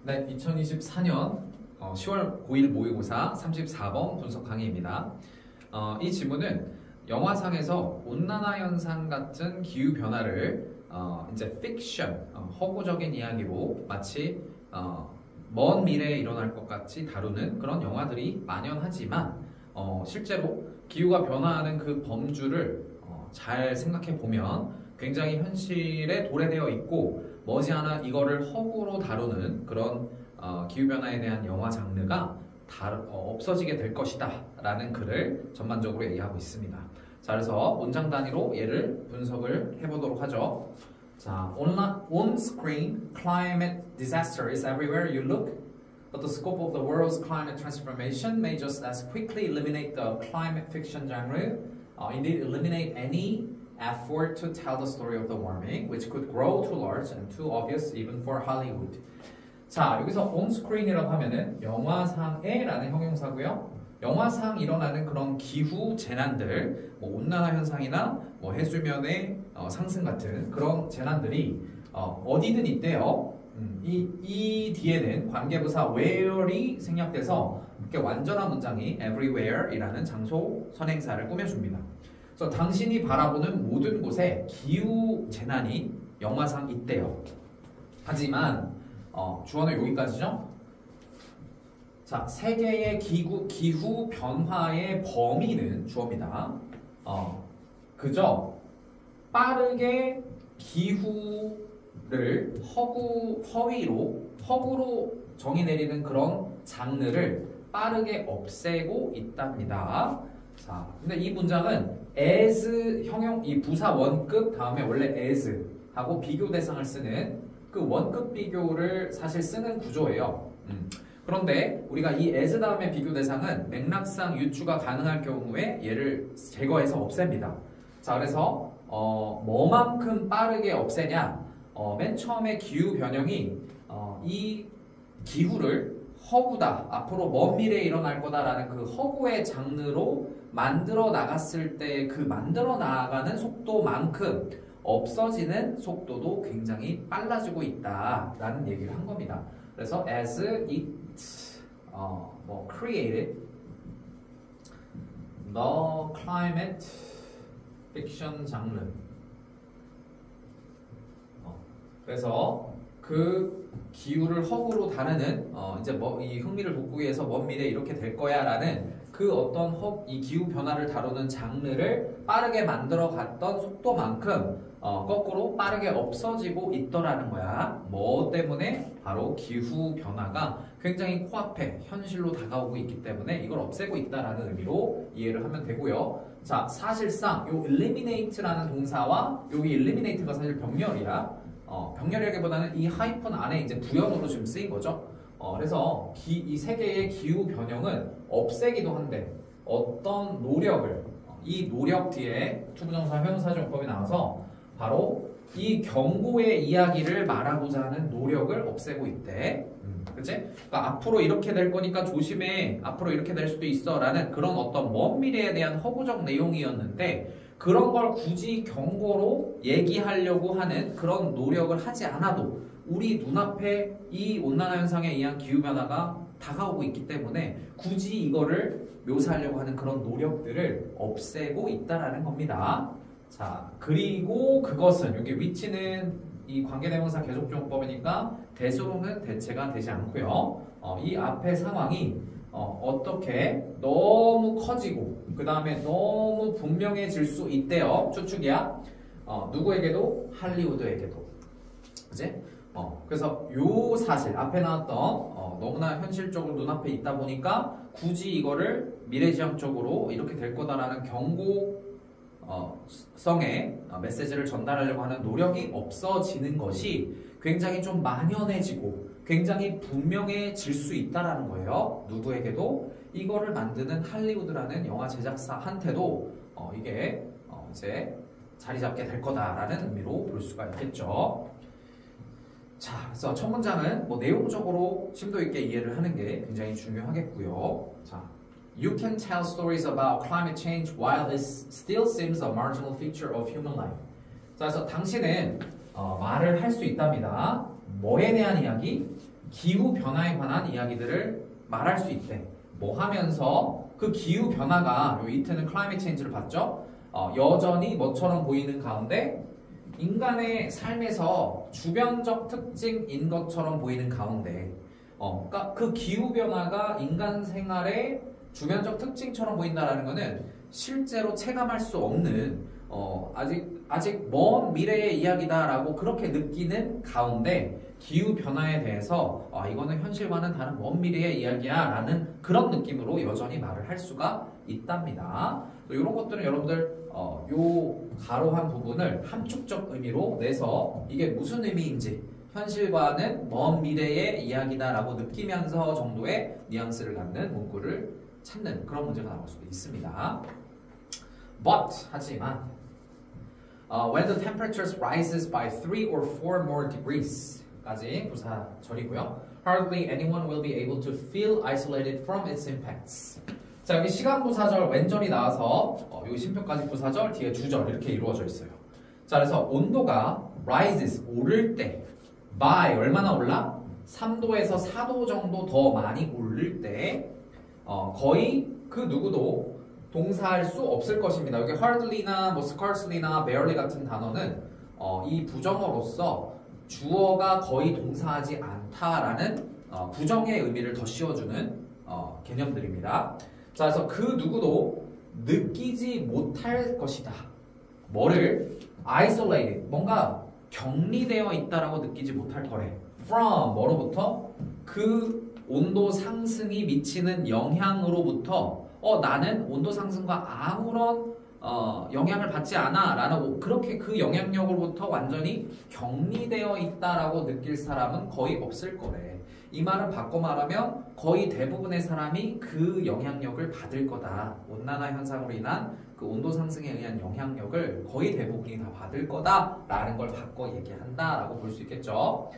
네, 2024년 10월 9일 모의고사 34번 분석 강의입니다. 이 지문은 영화상에서 온난화 현상 같은 기후 변화를 이제 픽션, 허구적인 이야기로 마치 먼 미래에 일어날 것 같이 다루는 그런 영화들이 만연하지만 실제로 기후가 변화하는 그 범주를 잘 생각해 보면 굉장히 현실에 도래되어 있고 머지않아 이거를 허구로 다루는 그런 기후변화에 대한 영화 장르가 없어지게 될 것이다 라는 글을 전반적으로 얘기하고 있습니다. 자, 그래서 문장 단위로 얘를 분석을 해보도록 하죠. 자, on screen, climate disaster is everywhere you look, but the scope of the world's climate transformation may just as quickly eliminate the climate fiction genre, indeed eliminate any effort to tell the story of the warming, which could grow too large and too obvious even for Hollywood. 자, 여기서 on screen이라고 하면은 영화상에 라는 형용사고요. 영화상 일어나는 그런 기후 재난들, 뭐 온난화 현상이나 뭐 해수면의 상승 같은 그런 재난들이 어디든 있대요. 이 뒤에는 관계부사 where이 생략돼서 이렇게 완전한 문장이 everywhere이라는 장소 선행사를 꾸며줍니다. 그래서 당신이 바라보는 모든 곳에 기후 재난이 영화상 있대요. 하지만 주어는 여기까지죠. 자, 세계의 기후 변화의 범위는 주어입니다. 그저 빠르게 기후를 허구로 정의 내리는 그런 장르를 빠르게 없애고 있답니다. 자, 근데 이 문장은 as 이 부사 원급 다음에 원래 as 하고 비교 대상을 쓰는 그 원급 비교를 사실 쓰는 구조예요. 그런데 우리가 이 as 다음에 비교 대상은 맥락상 유추가 가능할 경우에 얘를 제거해서 없앱니다. 자, 그래서 뭐만큼 빠르게 없애냐? 맨 처음에 기후 변형이 이 기후를 허구다, 앞으로 먼 미래에 일어날 거다라는 그 허구의 장르로 만들어 나갔을 때 그 만들어 나가는 속도만큼 없어지는 속도도 굉장히 빨라지고 있다라는 얘기를 한 겁니다. 그래서 as it created the climate fiction 장르. 그래서 그 기후를 허구로 다루는 이제 이 흥미를 돋구기 위해서 먼 미래에 이렇게 될 거야라는 그 어떤 이 기후 변화를 다루는 장르를 빠르게 만들어 갔던 속도만큼 거꾸로 빠르게 없어지고 있더라는 거야. 뭐 때문에? 바로 기후 변화가 굉장히 코앞에 현실로 다가오고 있기 때문에 이걸 없애고 있다라는 의미로 이해를 하면 되고요. 자, 사실상 요 eliminate라는 동사와 여기 eliminate가 사실 병렬이야. 병렬이라기보다는 이 하이픈 안에 이제 부연으로 지금 쓰인 거죠. 그래서 이 세계의 기후 변형은 없애기도 한데 어떤 노력을 이 노력 뒤에 투부정사 회원사정법이 나와서 바로 이 경고의 이야기를 말하고자 하는 노력을 없애고 있대. 그치? 그러니까 앞으로 이렇게 될 거니까 조심해. 앞으로 이렇게 될 수도 있어. 라는 그런 어떤 먼 미래에 대한 허구적 내용이었는데 그런 걸 굳이 경고로 얘기하려고 하는 그런 노력을 하지 않아도 우리 눈앞에 이 온난화 현상에 의한 기후변화가 다가오고 있기 때문에 굳이 이거를 묘사하려고 하는 그런 노력들을 없애고 있다라는 겁니다. 자, 그리고 그것은 여기 위치는 이 관계대명사 계속조용법이니까 대소는 대체가 되지 않고요. 이 앞의 상황이 어떻게 너무 커지고 그 다음에 너무 분명해질 수 있대요. 추측이야. 누구에게도? 할리우드에게도. 그치? 그래서 요 사실 앞에 나왔던 너무나 현실적으로 눈앞에 있다 보니까 굳이 이거를 미래지향적으로 이렇게 될 거다라는 경고성의 메시지를 전달하려고 하는 노력이 없어지는 것이 굉장히 좀 만연해지고 굉장히 분명해질 수 있다라는 거예요. 누구에게도? 이거를 만드는 할리우드라는 영화 제작사한테도 이게 이제 자리 잡게 될 거다라는 의미로 볼 수가 있겠죠. 자, 그래서 첫 문장은 뭐 내용적으로 심도 있게 이해를 하는 게 굉장히 중요하겠고요. 자, You can tell stories about climate change while it still seems a marginal feature of human life. 자, 그래서 당신은 말을 할 수 있답니다. 뭐에 대한 이야기? 기후 변화에 관한 이야기들을 말할 수 있대. 뭐 하면서 그 기후 변화가 요 이트는 클라이밋 체인지를 봤죠? 여전히 뭐처럼 보이는 가운데 인간의 삶에서 주변적 특징인 것처럼 보이는 가운데 그러니까 그 기후 변화가 인간 생활의 주변적 특징처럼 보인다라는 거는 실제로 체감할 수 없는 아직 먼 미래의 이야기다라고 그렇게 느끼는 가운데 기후 변화에 대해서 이거는 현실과는 다른 먼 미래의 이야기야 라는 그런 느낌으로 여전히 말을 할 수가 있답니다. 이런 것들은 여러분들 요 가로한 부분을 함축적 의미로 내서 이게 무슨 의미인지 현실과는 먼 미래의 이야기다라고 느끼면서 정도의 뉘앙스를 갖는 문구를 찾는 그런 문제가 나올 수도 있습니다. But 하지만 when the temperatures rises by 3 or 4 more degrees 까지 부사절이고요. Hardly anyone will be able to feel isolated from its impacts. 자, 여기 시간 부사절 왼절이 나와서 여기 심표까지 부사절 뒤에 주절 이렇게 이루어져 있어요. 자, 그래서 온도가 rises 오를 때 by 얼마나 올라? 3도에서 4도 정도 더 많이 오를 때 거의 그 누구도 동사할 수 없을 것입니다. 여기 hardly나 뭐 scarcely나 barely 같은 단어는 이 부정어로서 주어가 거의 동사하지 않다라는 부정의 의미를 더 씌워주는 개념들입니다. 자, 그래서 그 누구도 느끼지 못할 것이다. 뭐를? isolated, 뭔가 격리되어 있다라고 느끼지 못할 거래. from, 뭐로부터? 그 온도 상승이 미치는 영향으로부터 나는 온도 상승과 아무런 영향을 받지 않아 라고 그렇게 그 영향력으로부터 완전히 격리되어 있다라고 느낄 사람은 거의 없을 거래. 이 말은 바꿔 말하면 거의 대부분의 사람이 그 영향력을 받을 거다. 온난화 현상으로 인한 그 온도 상승에 의한 영향력을 거의 대부분이 다 받을 거다라는 걸 바꿔 얘기한다라고 볼 수 있겠죠.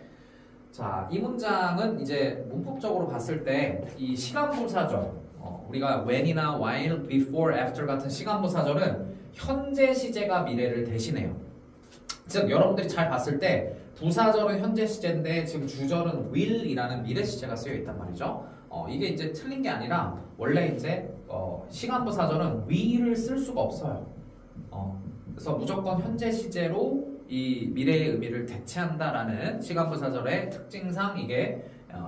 자, 이 문장은 이제 문법적으로 봤을 때 이 시간부사절 우리가 when이나 while, before, after 같은 시간부사절은 현재 시제가 미래를 대신해요. 즉 여러분들이 잘 봤을 때 부사절은 현재 시제인데 지금 주절은 will이라는 미래 시제가 쓰여 있단 말이죠. 이게 이제 틀린 게 아니라 원래 이제 시간부사절은 we를 쓸 수가 없어요. 그래서 무조건 현재 시제로 이 미래의 의미를 대체한다라는 시간부사절의 특징상 이게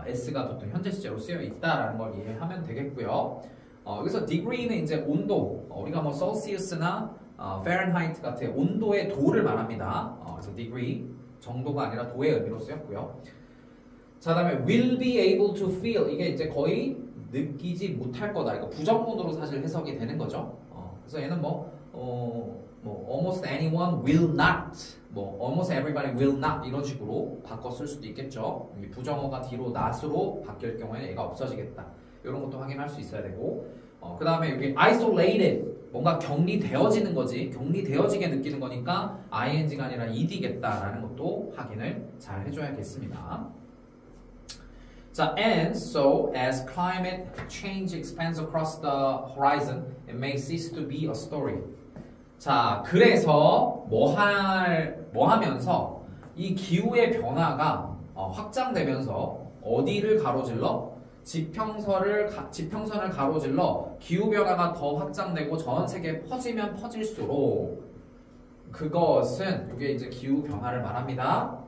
s가 보통 현재 시제로 쓰여 있다라는 걸 이해하면 되겠고요. 여기서 degree는 이제 온도, 우리가 뭐 Celsius나 Fahrenheit 같은 온도의 도를 말합니다. 그래서 degree 정도가 아니라 도의 의미로 쓰였고요. 자, 다음에 will be able to feel 이게 이제 거의 느끼지 못할 거다. 이거 부정문으로 사실 해석이 되는 거죠. 그래서 얘는 뭐 almost anyone will not, 뭐 almost everybody will not 이런 식으로 바꿔 쓸 수도 있겠죠. 부정어가 뒤로 not으로 바뀔 경우에 얘가 없어지겠다. 이런 것도 확인할 수 있어야 되고, 그 다음에 여기 isolated 뭔가 격리되어지는 거지, 격리되어지게 느끼는 거니까 ing가 아니라 ed겠다라는 것도 확인을 잘 해줘야겠습니다. 자, and so as climate change expands across the horizon, it may cease to be a story. 자, 그래서 뭐 하면서 이 기후의 변화가 확장되면서 어디를 가로질러? 지평선을 가로질러 기후 변화가 더 확장되고 전 세계에 퍼지면 퍼질수록 그것은 이게 이제 기후 변화를 말합니다.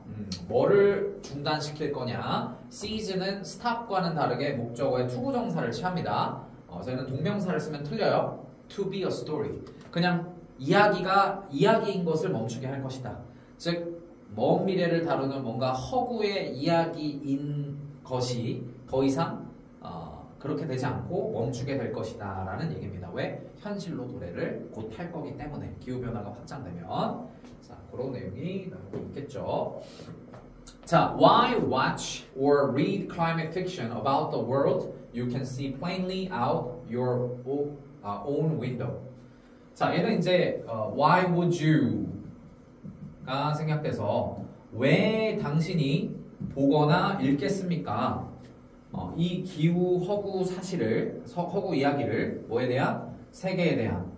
뭐를 중단시킬 거냐? season은 stop과는 다르게 목적어의 투부정사를 취합니다. 저희는 동명사를 쓰면 틀려요. to be a story. 그냥 이야기인 것을 멈추게 할 것이다. 즉, 먼 미래를 다루는 뭔가 허구의 이야기인 것이 더 이상 그렇게 되지 않고 멈추게 될 것이다 라는 얘기입니다. 왜? 현실로 노래를 곧 할 거기 때문에 기후변화가 확장되면. 자, 그런 내용이 나오고 있겠죠. 자, why watch or read climate fiction about the world you can see plainly out your own window. 자, 얘는 이제 why would you가 생략돼서 왜 당신이 보거나 읽겠습니까? 이 기후 허구 사실을, 허구 이야기를 뭐에 대한? 세계에 대한.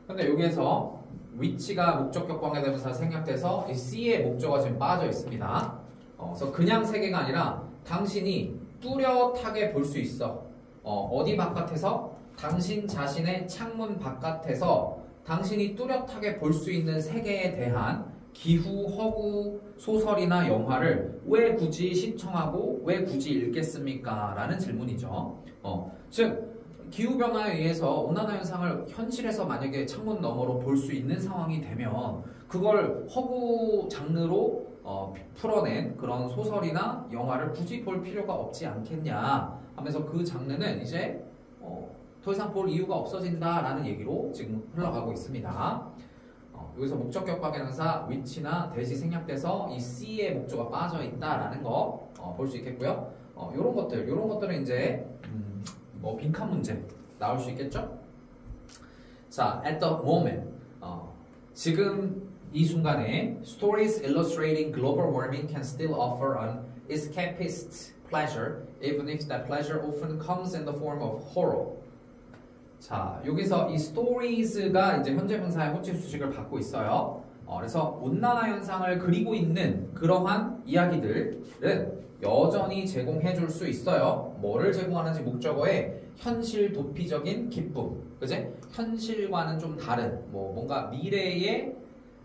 근데 여기에서 which가 목적격 관계대명사 생략돼서 이 C의 목적어가 지금 빠져 있습니다. 그래서 그냥 세 개가 아니라 당신이 뚜렷하게 볼 수 있어. 어디 바깥에서? 당신 자신의 창문 바깥에서 당신이 뚜렷하게 볼 수 있는 세계에 대한 기후, 허구, 소설이나 영화를 왜 굳이 시청하고 왜 굳이 읽겠습니까? 라는 질문이죠. 즉 기후변화에 의해서 온난화 현상을 현실에서 만약에 창문 너머로 볼 수 있는 상황이 되면 그걸 허구 장르로 풀어낸 그런 소설이나 영화를 굳이 볼 필요가 없지 않겠냐 하면서 그 장르는 이제 더 이상 볼 이유가 없어진다라는 얘기로 지금 흘러가고 있습니다. 여기서 목적격 관계대명사 which나 that이 생략돼서 이 C의 목조가 빠져 있다라는 거 볼 수 있겠고요. 요런 것들은 이제 뭐 빈칸 문제 나올 수 있겠죠? 자, at the moment 지금 이 순간에 stories illustrating global warming can still offer an escapist pleasure even if that pleasure often comes in the form of horror. 자, 여기서 이 stories가 이제 현재 분사의 호칭 수식을 받고 있어요. 그래서 온난화 현상을 그리고 있는 그러한 이야기들은 여전히 제공해 줄 수 있어요. 뭐를 제공하는지 목적어에 현실 도피적인 기쁨. 그지? 현실과는 좀 다른, 뭔가 미래의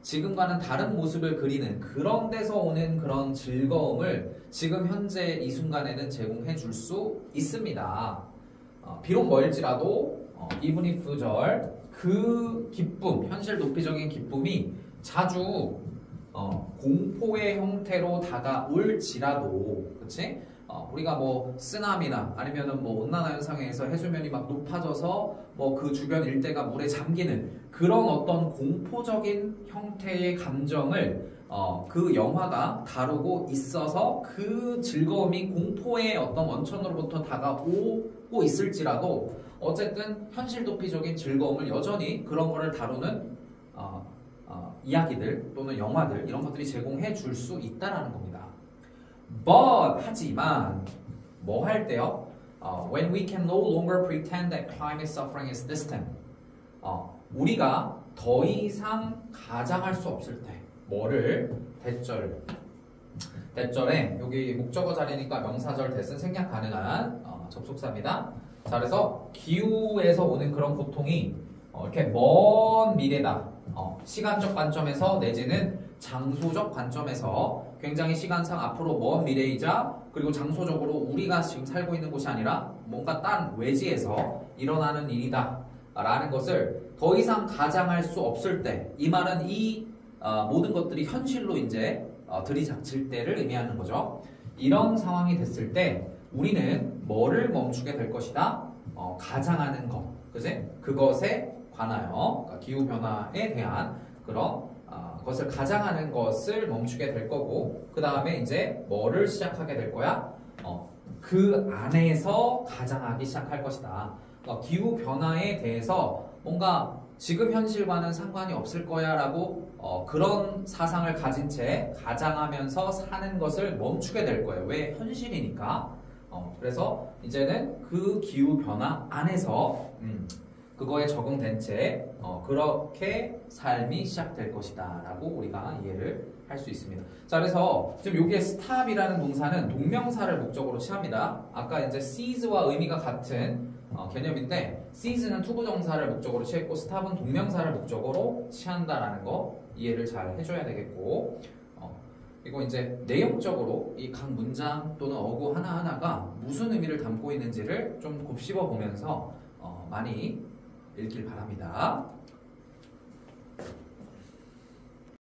지금과는 다른 모습을 그리는 그런 데서 오는 그런 즐거움을 지금 현재 이 순간에는 제공해 줄 수 있습니다. 비록 멀지라도 even if 절 그 기쁨, 현실 도피적인 기쁨이 자주 공포의 형태로 다가올지라도, 그치? 우리가 뭐 쓰나미나 아니면은 뭐 온난화 현상에 의해서 해수면이 막 높아져서 뭐 그 주변 일대가 물에 잠기는 그런 어떤 공포적인 형태의 감정을 그 영화가 다루고 있어서 그 즐거움이 공포의 어떤 원천으로부터 다가오고 있을지라도 어쨌든 현실 도피적인 즐거움을 여전히 그런 거를 다루는 이야기들 또는 영화들 이런 것들이 제공해 줄 수 있다라는 겁니다. But 하지만 뭐 할 때요? When we can no longer pretend that climate suffering is distant. 우리가 더 이상 가장할 수 없을 때 뭐를 대절에 여기 목적어 자리니까 명사절 대신 생략 가능한 접속사입니다. 자, 그래서 기후에서 오는 그런 고통이 이렇게 먼 미래다. 시간적 관점에서 내지는 장소적 관점에서 굉장히 시간상 앞으로 먼 미래이자 그리고 장소적으로 우리가 지금 살고 있는 곳이 아니라 뭔가 딴 외지에서 일어나는 일이다 라는 것을 더 이상 가장할 수 없을 때, 이 말은 이 모든 것들이 현실로 이제 들이닥칠 때를 의미하는 거죠. 이런 상황이 됐을 때 우리는 뭐를 멈추게 될 것이다? 가장하는 것, 그지? 그것에 관하여 그러니까 기후변화에 대한 그런 것을 가장하는 것을 멈추게 될 거고, 그 다음에 이제 뭐를 시작하게 될 거야? 그 안에서 가장하기 시작할 것이다. 기후 변화에 대해서 뭔가 지금 현실과는 상관이 없을 거야 라고 그런 사상을 가진 채 가장하면서 사는 것을 멈추게 될 거예요. 왜? 현실이니까. 그래서 이제는 그 기후 변화 안에서 그거에 적응된 채 그렇게 삶이 시작될 것이다 라고 우리가 이해를 할 수 있습니다. 자, 그래서 지금 여기에 stop이라는 동사는 동명사를 목적으로 취합니다. 아까 이제 seize와 의미가 같은 개념인데 seize는 투부정사를 목적으로 취했고 stop은 동명사를 목적으로 취한다라는 거 이해를 잘 해줘야 되겠고, 그리고 이제 내용적으로 이 각 문장 또는 어구 하나하나가 무슨 의미를 담고 있는지를 좀 곱씹어 보면서 많이 읽길 바랍니다.